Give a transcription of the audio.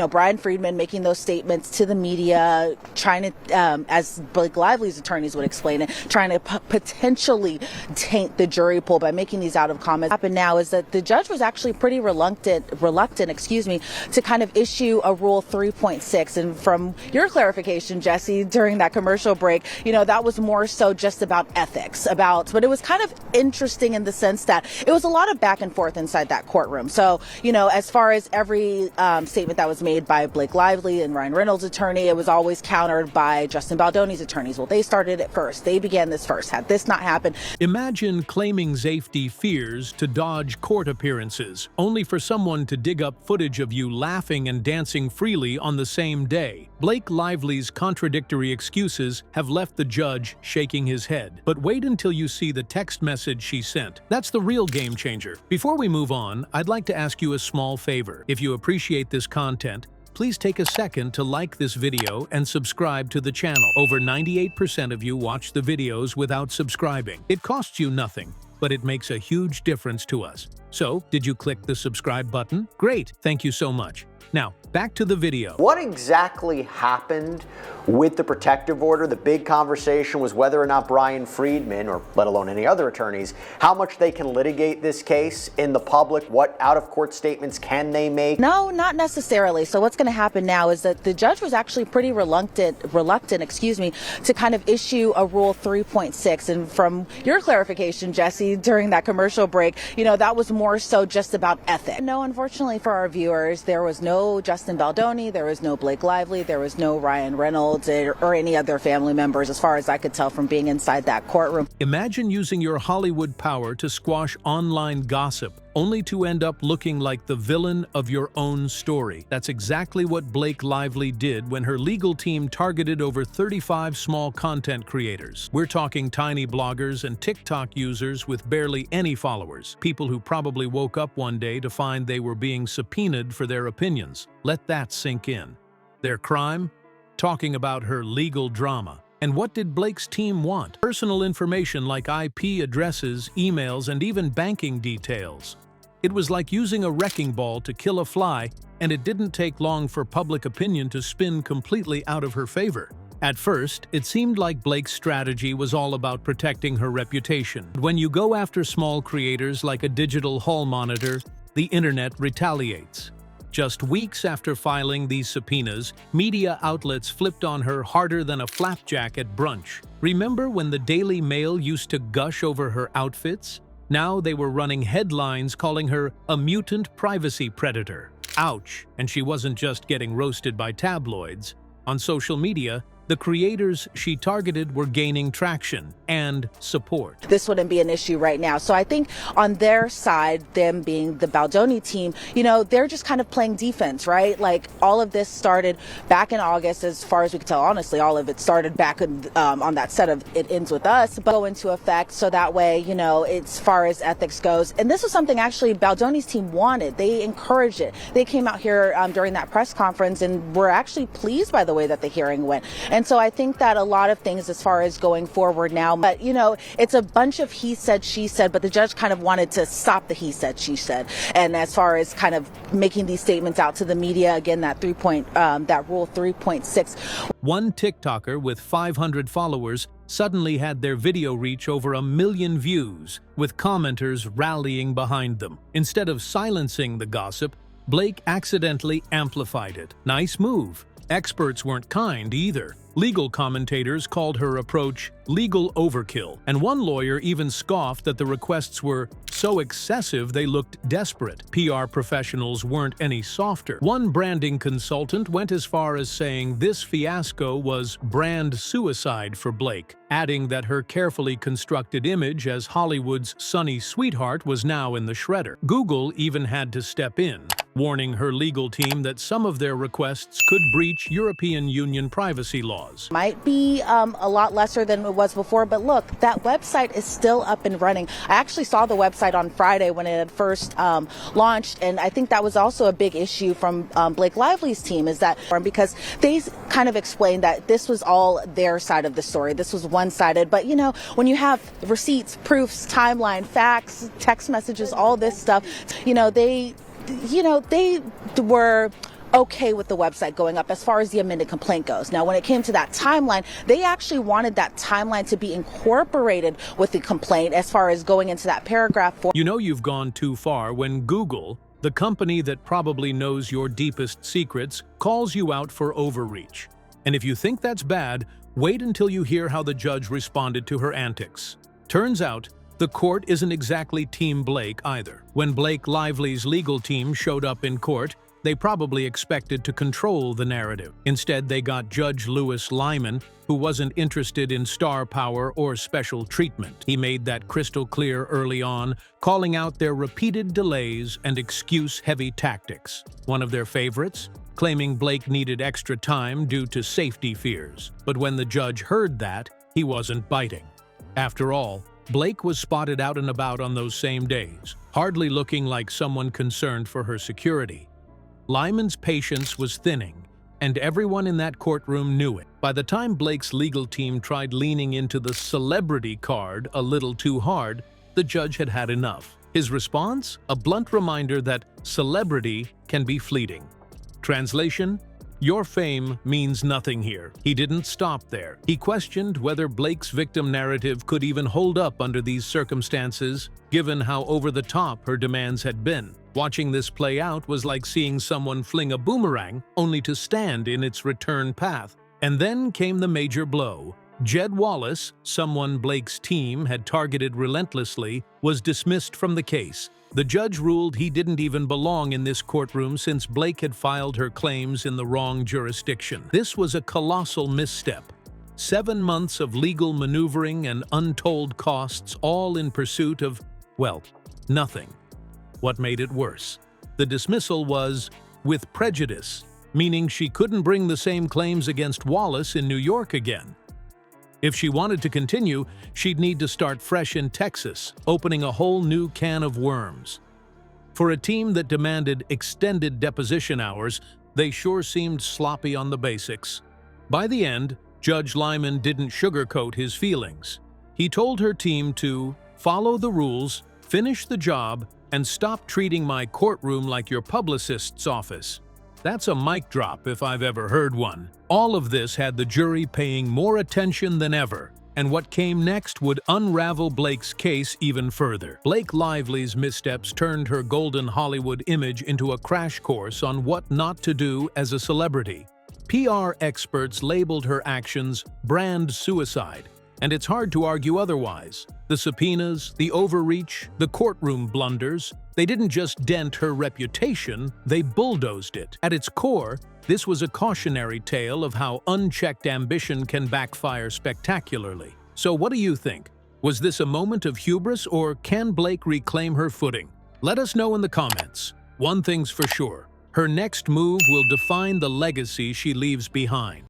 Brian Friedman making those statements to the media, trying to, as Blake Lively's attorneys would explain it, trying to potentially taint the jury pool by making these out of comments. What happened now is that the judge was actually pretty reluctant, to kind of issue a Rule 3.6. And from your clarification, Jesse, during that commercial break, that was more so just about ethics, but it was kind of interesting in the sense that it was a lot of back and forth inside that courtroom. So, as far as every statement that was made by Blake Lively and Ryan Reynolds' attorney, it was always countered by Justin Baldoni's attorneys. Well, they started it first. They began this first. Had this not happened. Imagine claiming safety fears to dodge court appearances, only for someone to dig up footage of you laughing and dancing freely on the same day. Blake Lively's contradictory excuses have left the judge shaking his head. But wait until you see the text message she sent. That's the real game changer. Before we move on, I'd like to ask you a small favor. If you appreciate this content, please take a second to like this video and subscribe to the channel. Over 98% of you watch the videos without subscribing. It costs you nothing, but it makes a huge difference to us. So, did you click the subscribe button? Great, thank you so much. Now, back to the video. What exactly happened with the protective order? The big conversation was whether or not Brian Friedman, or let alone any other attorneys, how much they can litigate this case in the public. What out-of-court statements can they make? No, not necessarily. So what's going to happen now is that the judge was actually pretty reluctant, to kind of issue a Rule 3.6. And from your clarification, Jesse, during that commercial break, that was more so just about ethics. No, unfortunately for our viewers, there was no Justin Baldoni, there was no Blake Lively, there was no Ryan Reynolds or any other family members, as far as I could tell from being inside that courtroom. Imagine using your Hollywood power to squash online gossip, only to end up looking like the villain of your own story. That's exactly what Blake Lively did when her legal team targeted over 35 small content creators. We're talking tiny bloggers and TikTok users with barely any followers, people who probably woke up one day to find they were being subpoenaed for their opinions. Let that sink in. Their crime? Talking about her legal drama. And what did Blake's team want? Personal information like IP addresses, emails, and even banking details. It was like using a wrecking ball to kill a fly, and it didn't take long for public opinion to spin completely out of her favor. At first, it seemed like Blake's strategy was all about protecting her reputation. When you go after small creators like a digital hall monitor, the internet retaliates. Just weeks after filing these subpoenas, media outlets flipped on her harder than a flapjack at brunch. Remember when the Daily Mail used to gush over her outfits? Now they were running headlines calling her a mutant privacy predator. Ouch! And she wasn't just getting roasted by tabloids. On social media, the creators she targeted were gaining traction and support. This wouldn't be an issue right now. So I think on their side, them being the Baldoni team, they're just kind of playing defense, right? Like all of this started back in August, as far as we can tell. Honestly, all of it started back on that set of It Ends With Us, but go into effect so that way, as far as ethics goes. And this was something actually Baldoni's team wanted. They encouraged it. They came out here during that press conference and were actually pleased by the way that the hearing went. And so I think that a lot of things as far as going forward now, but it's a bunch of he said, she said, but the judge kind of wanted to stop the he said, she said. And as far as kind of making these statements out to the media, again, that Rule 3.6. One TikToker with 500 followers suddenly had their video reach over 1 million views, with commenters rallying behind them. Instead of silencing the gossip, Blake accidentally amplified it. Nice move. Experts weren't kind either. Legal commentators called her approach legal overkill, and one lawyer even scoffed that the requests were so excessive they looked desperate. PR professionals weren't any softer. One branding consultant went as far as saying this fiasco was brand suicide for Blake, adding that her carefully constructed image as Hollywood's sunny sweetheart was now in the shredder. Google even had to step in, warning her legal team that some of their requests could breach European Union privacy laws. Might be a lot lesser than it was before, but look, that website is still up and running. I actually saw the website on Friday when it had first launched, and I think that was also a big issue from Blake Lively's team, is that because they kind of explained that this was all their side of the story. This was one-sided, but when you have receipts, proofs, timeline, facts, text messages, all this stuff, they were okay with the website going up as far as the amended complaint goes. Now, when it came to that timeline, they actually wanted that timeline to be incorporated with the complaint as far as going into that paragraph. You know you've gone too far when Google, the company that probably knows your deepest secrets, calls you out for overreach. And if you think that's bad, wait until you hear how the judge responded to her antics. Turns out, the court isn't exactly Team Blake either. When Blake Lively's legal team showed up in court, they probably expected to control the narrative. Instead, they got Judge Louis Lyman, who wasn't interested in star power or special treatment. He made that crystal clear early on, calling out their repeated delays and excuse-heavy tactics. One of their favorites? Claiming Blake needed extra time due to safety fears. But when the judge heard that, he wasn't biting. After all, Blake was spotted out and about on those same days, hardly looking like someone concerned for her security. Lyman's patience was thinning, and everyone in that courtroom knew it. By the time Blake's legal team tried leaning into the celebrity card a little too hard, the judge had had enough. His response? A blunt reminder that celebrity can be fleeting. Translation? Your fame means nothing here. He didn't stop there. He questioned whether Blake's victim narrative could even hold up under these circumstances, given how over-the-top her demands had been. Watching this play out was like seeing someone fling a boomerang only to stand in its return path. And then came the major blow. Jed Wallace, someone Blake's team had targeted relentlessly, was dismissed from the case. The judge ruled he didn't even belong in this courtroom since Blake had filed her claims in the wrong jurisdiction. This was a colossal misstep. 7 months of legal maneuvering and untold costs, all in pursuit of, well, nothing. What made it worse? The dismissal was with prejudice, meaning she couldn't bring the same claims against Wallace in New York again. If she wanted to continue, she'd need to start fresh in Texas, opening a whole new can of worms. For a team that demanded extended deposition hours, they sure seemed sloppy on the basics. By the end, Judge Lyman didn't sugarcoat his feelings. He told her team to follow the rules, finish the job, and stop treating my courtroom like your publicist's office. That's a mic drop if I've ever heard one. All of this had the jury paying more attention than ever, and what came next would unravel Blake's case even further. Blake Lively's missteps turned her golden Hollywood image into a crash course on what not to do as a celebrity. PR experts labeled her actions brand suicide, and it's hard to argue otherwise. The subpoenas, the overreach, the courtroom blunders, they didn't just dent her reputation, they bulldozed it. At its core, this was a cautionary tale of how unchecked ambition can backfire spectacularly. So what do you think? Was this a moment of hubris, or can Blake reclaim her footing? Let us know in the comments. One thing's for sure, her next move will define the legacy she leaves behind.